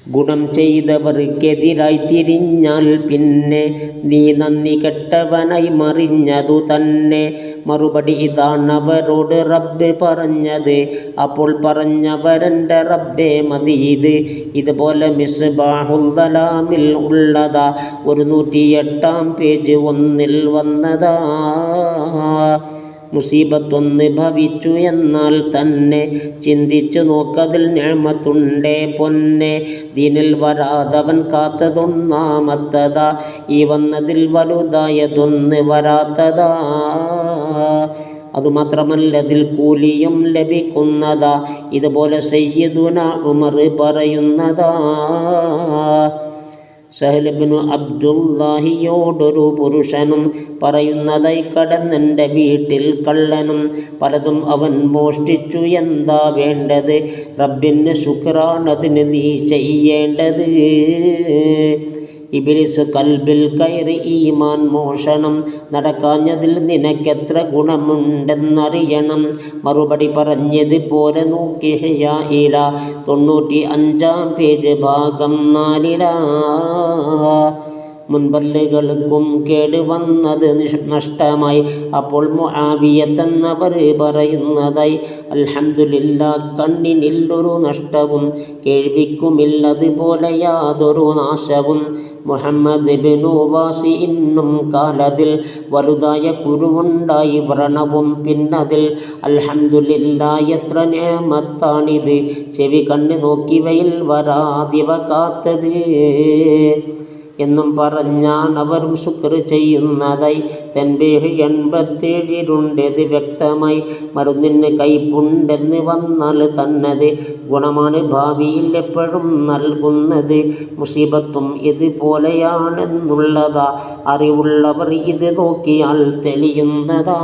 ഗുണം ചെയ്തവർക്കെതിരായി തിരിഞ്ഞാൽ പിന്നെ നീ നന്ദി കെട്ടവനായി മറിഞ്ഞതു തന്നെ. മറുപടി ഇതാണവരോട് റബ്ബ് പറഞ്ഞത്, അപ്പോൾ പറഞ്ഞവരെൻ്റെ റബ്ബേ മദീദ്. ഇതുപോലെ മിസ്ബാഹുൽ ദലാമിൽ ഉള്ളതാ 108 പേജ് 1 വന്നതാ. മുസീബത്തൊന്ന് ഭവിച്ചു എന്നാൽ തന്നെ ചിന്തിച്ചു നോക്കതിൽ നിഅമത്തുണ്ടേ പൊന്നെ. ദീനിൽ വരാതവൻ കാത്തതൊന്നാമത്തതാ, ഈ വന്നതിൽ വലുതായതൊന്ന് വരാത്തതാ. അതുമാത്രമല്ല അതിൽ കൂലിയും ലഭിക്കുന്നതാ. ഇതുപോലെ സയ്യിദുനാ ഉമർ പറയുന്നതാ. സഹൽ ഇബ്നു അബ്ദുല്ലാഹിയോടൊരു പുരുഷനും പറയുന്നതായി, കടന്നെൻ്റെ വീട്ടിൽ കള്ളനും പലതും അവൻ മോഷ്ടിച്ചു, എന്താ വേണ്ടത്? റബ്ബിന് ശുക്രാണതിന് നീ ചെയ്യേണ്ടത്. ഇബ്ലീസ് കൽബിൽ കയറി ഈമാൻ മോഷണം നടക്കാഞ്ഞതിൽ നിനക്കെത്ര ഗുണമുണ്ടെന്നറിയണം. മറുപടി പറഞ്ഞത് പോലെ നോക്കി ഹിയായില 95 പേജ് ഭാഗം 4. മുൻപല്ലുകൾക്കും കേടുവന്നത് നഷ്ടമായി. അപ്പോൾ മുആവിയത്തെന്നവർ പറയുന്നതായി, അൽഹംദുലില്ലാ, കണ്ണിനില്ലൊരു നഷ്ടവും കേൾവിക്കുമില്ലതുപോലെ യാതൊരു നാശവും. മുഹമ്മദ് ഇബ്നു വാസിഇന്നും കാലതിൽ വലുതായ കുരുവുണ്ടായി വ്രണവും പിന്നതിൽ. അൽഹംദുലില്ലാ, എത്ര നിഅമത്താണിത്, ചെവി കണ്ണ് നോക്കിവയിൽ വരാതിവ കാത്തത് എന്നും പറഞ്ഞാണവരും ശുക്ർ ചെയ്യുന്നതായി. തൻബീഹ് 87 വ്യക്തമായി. മരുന്നിന് കൈപ്പുണ്ടെന്ന് വന്നാൽ തന്നത് ഗുണമാണ് ഭാവിയിൽ എപ്പോഴും നൽകുന്നത്. മുസീബത്തും ഇതുപോലെയാണെന്നുള്ളതാ, അറിവുള്ളവർ ഇത് നോക്കിയാൽ തെളിയുന്നതാ.